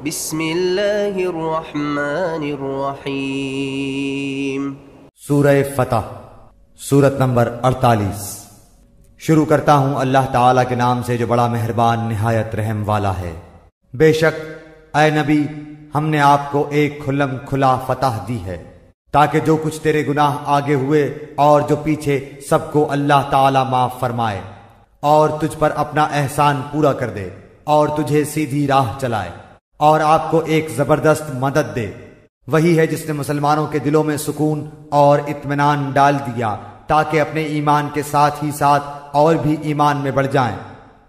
بسم اللہ الرحمن الرحیم۔ سورہ فتح، سورت نمبر 48۔ شروع کرتا ہوں اللہ تعالیٰ کے نام سے جو بڑا مہربان نہایت رحم والا ہے۔ بے شک اے نبی، ہم نے آپ کو ایک کھلم کھلا فتح دی ہے تاکہ جو کچھ تیرے گناہ آگے ہوئے اور جو پیچھے سب کو اللہ تعالیٰ معاف فرمائے اور تجھ پر اپنا احسان پورا کر دے اور تجھے سیدھی راہ چلائے اور آپ کو ایک زبردست مدد دے۔ وہی ہے جس نے مسلمانوں کے دلوں میں سکون اور اطمینان ڈال دیا تاکہ اپنے ایمان کے ساتھ ہی ساتھ اور بھی ایمان میں بڑھ جائیں،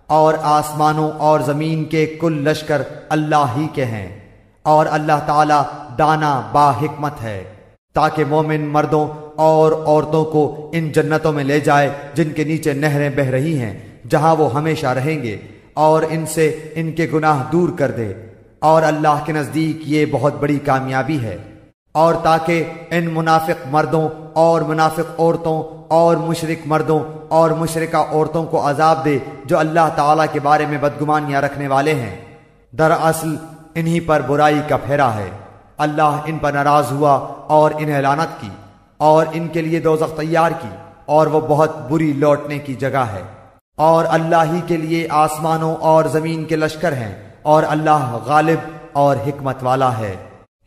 اور آسمانوں اور زمین کے کل لشکر اللہ ہی کے ہیں، اور اللہ تعالی دانا با حکمت ہے تاکہ مومن مردوں اور عورتوں کو ان جنتوں میں لے جائے جن کے نیچے نہریں بہہ رہی ہیں، جہاں وہ ہمیشہ رہیں گے، اور ان سے ان کے گناہ دور کر دے، اور اللہ کے نزدیک یہ بہت بڑی کامیابی ہے۔ اور تاکہ ان منافق مردوں اور منافق عورتوں اور مشرک مردوں اور مشرکہ عورتوں کو عذاب دے جو اللہ تعالیٰ کے بارے میں بدگمانیاں رکھنے والے ہیں، دراصل انہی پر برائی کا پھیرا ہے۔ اللہ ان پر ناراض ہوا اور انہیں لعنت کی اور ان کے لیے دوزخ تیار کی، اور وہ بہت بری لوٹنے کی جگہ ہے۔ اور اللہ ہی کے لیے آسمانوں اور زمین کے لشکر ہیں، اور اللہ غالب اور حکمت والا ہے۔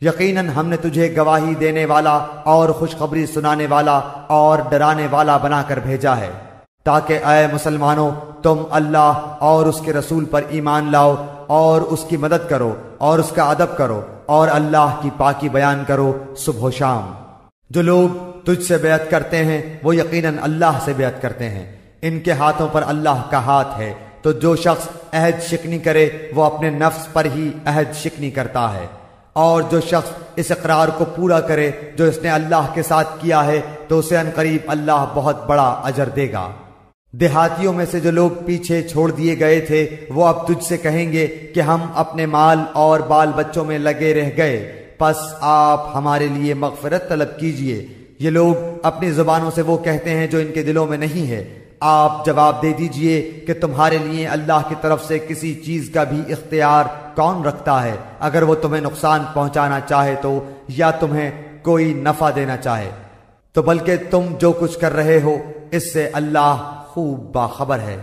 یقیناً ہم نے تجھے گواہی دینے والا اور خوشخبری سنانے والا اور ڈرانے والا بنا کر بھیجا ہے تاکہ اے مسلمانوں تم اللہ اور اس کے رسول پر ایمان لاؤ اور اس کی مدد کرو اور اس کا ادب کرو اور اللہ کی پاکی بیان کرو صبح و شام۔ جو لوگ تجھ سے بیعت کرتے ہیں وہ یقیناً اللہ سے بیعت کرتے ہیں، ان کے ہاتھوں پر اللہ کا ہاتھ ہے، تو جو شخص عہد شکنی کرے وہ اپنے نفس پر ہی عہد شکنی کرتا ہے، اور جو شخص اس اقرار کو پورا کرے جو اس نے اللہ کے ساتھ کیا ہے تو اسے عنقریب اللہ بہت بڑا اجر دے گا۔ دیہاتیوں میں سے جو لوگ پیچھے چھوڑ دیے گئے تھے وہ اب تجھ سے کہیں گے کہ ہم اپنے مال اور بال بچوں میں لگے رہ گئے، پس آپ ہمارے لیے مغفرت طلب کیجئے۔ یہ لوگ اپنی زبانوں سے وہ کہتے ہیں جو ان کے دلوں میں نہیں ہے۔ آپ جواب دے دیجئے کہ تمہارے لیے اللہ کی طرف سے کسی چیز کا بھی اختیار کون رکھتا ہے، اگر وہ تمہیں نقصان پہنچانا چاہے تو یا تمہیں کوئی نفع دینا چاہے، تو بلکہ تم جو کچھ کر رہے ہو اس سے اللہ خوب باخبر ہے۔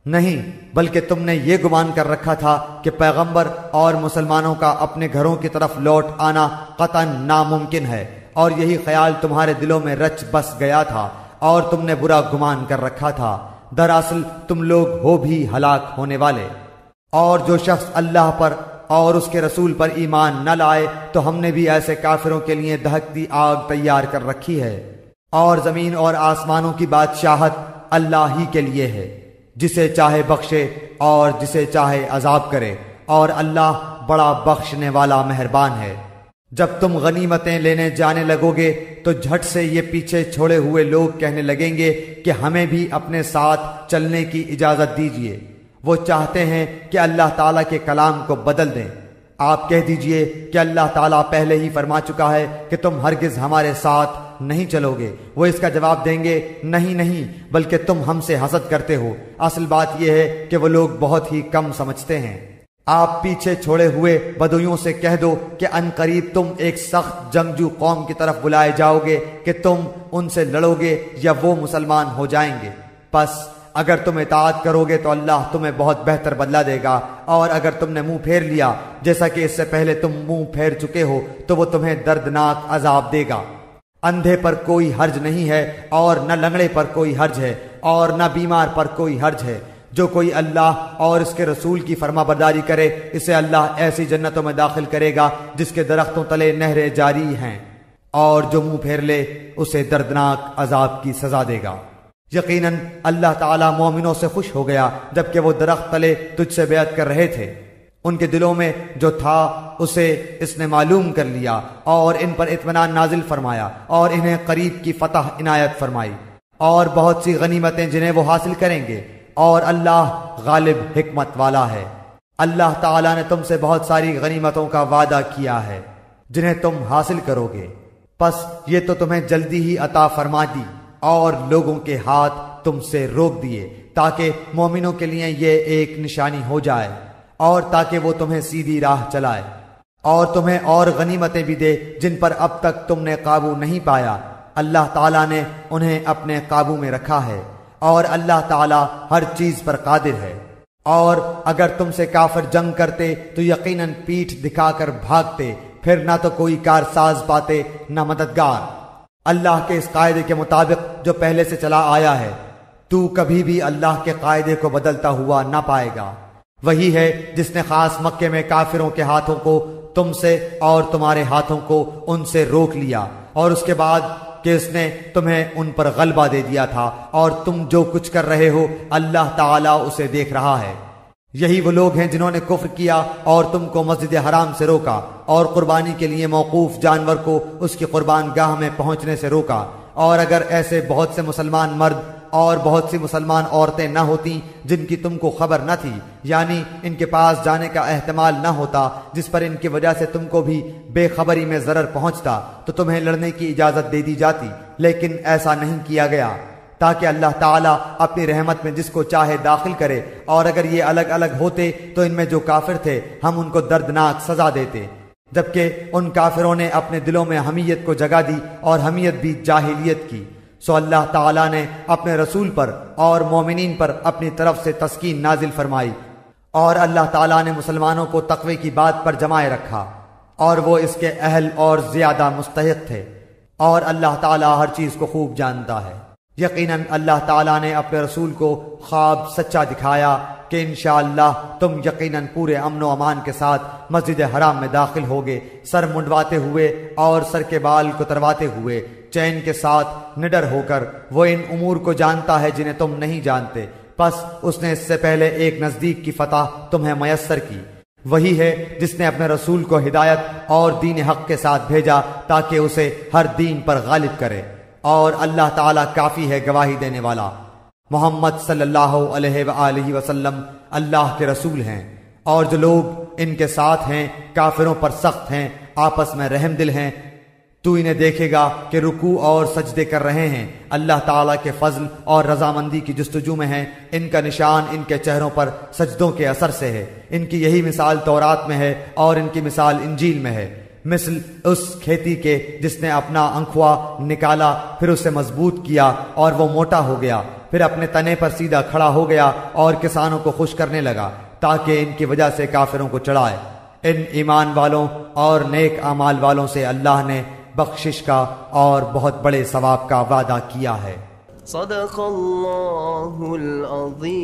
نہیں، بلکہ تم نے یہ گمان کر رکھا تھا کہ پیغمبر اور مسلمانوں کا اپنے گھروں کی طرف لوٹ آنا قطعاً ناممکن ہے، اور یہی خیال تمہارے دلوں میں رچ بس گیا تھا اور تم نے برا گمان کر رکھا تھا، دراصل تم لوگ ہو بھی ہلاک ہونے والے۔ اور جو شخص اللہ پر اور اس کے رسول پر ایمان نہ لائے تو ہم نے بھی ایسے کافروں کے لیے دہکتی آگ تیار کر رکھی ہے۔ اور زمین اور آسمانوں کی بادشاہت اللہ ہی کے لیے ہے، جسے چاہے بخشے اور جسے چاہے عذاب کرے، اور اللہ بڑا بخشنے والا مہربان ہے۔ جب تم غنیمتیں لینے جانے لگو گے تو جھٹ سے یہ پیچھے چھوڑے ہوئے لوگ کہنے لگیں گے کہ ہمیں بھی اپنے ساتھ چلنے کی اجازت دیجیے۔ وہ چاہتے ہیں کہ اللہ تعالیٰ کے کلام کو بدل دیں۔ آپ کہہ دیجئے کہ اللہ تعالیٰ پہلے ہی فرما چکا ہے کہ تم ہرگز ہمارے ساتھ نہیں چلو گے۔ وہ اس کا جواب دیں گے نہیں نہیں، بلکہ تم ہم سے حسد کرتے ہو۔ اصل بات یہ ہے کہ وہ لوگ بہت ہی کم سمجھتے ہیں۔ آپ پیچھے چھوڑے ہوئے بدویوں سے کہہ دو کہ عنقریب تم ایک سخت جنگجو قوم کی طرف بلائے جاؤ گے کہ تم ان سے لڑو گے یا وہ مسلمان ہو جائیں گے، پس اگر تم اطاعت کرو گے تو اللہ تمہیں بہت بہتر بدلہ دے گا، اور اگر تم نے منہ پھیر لیا جیسا کہ اس سے پہلے تم منہ پھیر چکے ہو تو وہ تمہیں دردناک عذاب دے گا۔ اندھے پر کوئی حرج نہیں ہے اور نہ لنگڑے پر کوئی حرج ہے اور نہ بیمار پر کوئی حرج ہے۔ جو کوئی اللہ اور اس کے رسول کی فرما برداری کرے اسے اللہ ایسی جنتوں میں داخل کرے گا جس کے درختوں تلے نہریں جاری ہیں، اور جو منہ پھیر لے اسے دردناک عذاب کی سزا دے گا۔ یقیناً اللہ تعالیٰ مومنوں سے خوش ہو گیا جبکہ وہ درخت تلے تجھ سے بیعت کر رہے تھے۔ ان کے دلوں میں جو تھا اسے اس نے معلوم کر لیا اور ان پر اطمینان نازل فرمایا اور انہیں قریب کی فتح عنایت فرمائی اور بہت سی غنیمتیں جنہیں وہ حاصل کریں گے، اور اللہ غالب حکمت والا ہے۔ اللہ تعالیٰ نے تم سے بہت ساری غنیمتوں کا وعدہ کیا ہے جنہیں تم حاصل کرو گے، پس یہ تو تمہیں جلدی ہی عطا فرما دی اور لوگوں کے ہاتھ تم سے روک دیے تاکہ مومنوں کے لیے یہ ایک نشانی ہو جائے اور تاکہ وہ تمہیں سیدھی راہ چلائے۔ اور تمہیں اور غنیمتیں بھی دے جن پر اب تک تم نے قابو نہیں پایا۔ اللہ تعالیٰ نے انہیں اپنے قابو میں رکھا ہے، اور اللہ تعالیٰ ہر چیز پر قادر ہے۔ اور اگر تم سے کافر جنگ کرتے تو یقیناً پیٹھ دکھا کر بھاگتے، پھر نہ تو کوئی کارساز پاتے نہ مددگار۔ اللہ کے اس قاعدے کے مطابق جو پہلے سے چلا آیا ہے، تو کبھی بھی اللہ کے قاعدے کو بدلتا ہوا نہ پائے گا۔ وہی ہے جس نے خاص مکے میں کافروں کے ہاتھوں کو تم سے اور تمہارے ہاتھوں کو ان سے روک لیا، اور اس کے بعد کہ اس نے تمہیں ان پر غلبہ دے دیا تھا، اور تم جو کچھ کر رہے ہو اللہ تعالیٰ اسے دیکھ رہا ہے۔ یہی وہ لوگ ہیں جنہوں نے کفر کیا اور تم کو مسجد حرام سے روکا، اور قربانی کے لیے موقوف جانور کو اس کی قربان گاہ میں پہنچنے سے روکا۔ اور اگر ایسے بہت سے مسلمان مرد اور بہت سی مسلمان عورتیں نہ ہوتی جن کی تم کو خبر نہ تھی، یعنی ان کے پاس جانے کا احتمال نہ ہوتا جس پر ان کی وجہ سے تم کو بھی بے خبری میں ضرر پہنچتا، تو تمہیں لڑنے کی اجازت دے دی جاتی، لیکن ایسا نہیں کیا گیا تاکہ اللہ تعالیٰ اپنی رحمت میں جس کو چاہے داخل کرے۔ اور اگر یہ الگ الگ ہوتے تو ان میں جو کافر تھے ہم ان کو دردناک سزا دیتے، جبکہ ان کافروں نے اپنے دلوں میں حمیت کو جگہ دی، اور حمیت بھی جاہلیت کی۔ سو اللہ تعالیٰ نے اپنے رسول پر اور مومنین پر اپنی طرف سے تسکین نازل فرمائی، اور اللہ تعالیٰ نے مسلمانوں کو تقوی کی بات پر جمائے رکھا، اور وہ اس کے اہل اور زیادہ مستحق تھے، اور اللہ تعالیٰ ہر چیز کو خوب جانتا ہے۔ یقیناً اللہ تعالیٰ نے اپنے رسول کو خواب سچا دکھایا کہ انشاءاللہ تم یقیناً پورے امن و امان کے ساتھ مسجد حرام میں داخل ہوگے، سر منڈواتے ہوئے اور سر کے بال کترواتے ہوئے، چین کے ساتھ نڈر ہو کر۔ وہ ان امور کو جانتا ہے جنہیں تم نہیں جانتے، پس اس نے اس سے پہلے ایک نزدیک کی فتح تمہیں میسر کی۔ وہی ہے جس نے اپنے رسول کو ہدایت اور دین حق کے ساتھ بھیجا تاکہ اسے ہر دین پر غالب کرے، اور اللہ تعالیٰ کافی ہے گواہی دینے والا۔ محمد صلی اللہ علیہ وآلہ وسلم اللہ کے رسول ہیں، اور جو لوگ ان کے ساتھ ہیں کافروں پر سخت ہیں، آپس میں رحم دل ہیں۔ تو انہیں دیکھے گا کہ رکوع اور سجدے کر رہے ہیں، اللہ تعالیٰ کے فضل اور رضامندی کی جستجو میں ہیں۔ ان کا نشان ان کے چہروں پر سجدوں کے اثر سے ہے۔ ان کی یہی مثال تورات میں ہے، اور ان کی مثال انجیل میں ہے، مثل اس کھیتی کے جس نے اپنا انکھوا نکالا، پھر اسے مضبوط کیا اور وہ موٹا ہو گیا، پھر اپنے تنے پر سیدھا کھڑا ہو گیا اور کسانوں کو خوش کرنے لگا تاکہ ان کی وجہ سے کافروں کو چڑھائے۔ ان ایمان والوں اور نیک اعمال والوں سے اللہ نے بخشش کا اور بہت بڑے ثواب کا وعدہ کیا ہے۔ صدق اللہ العظیم۔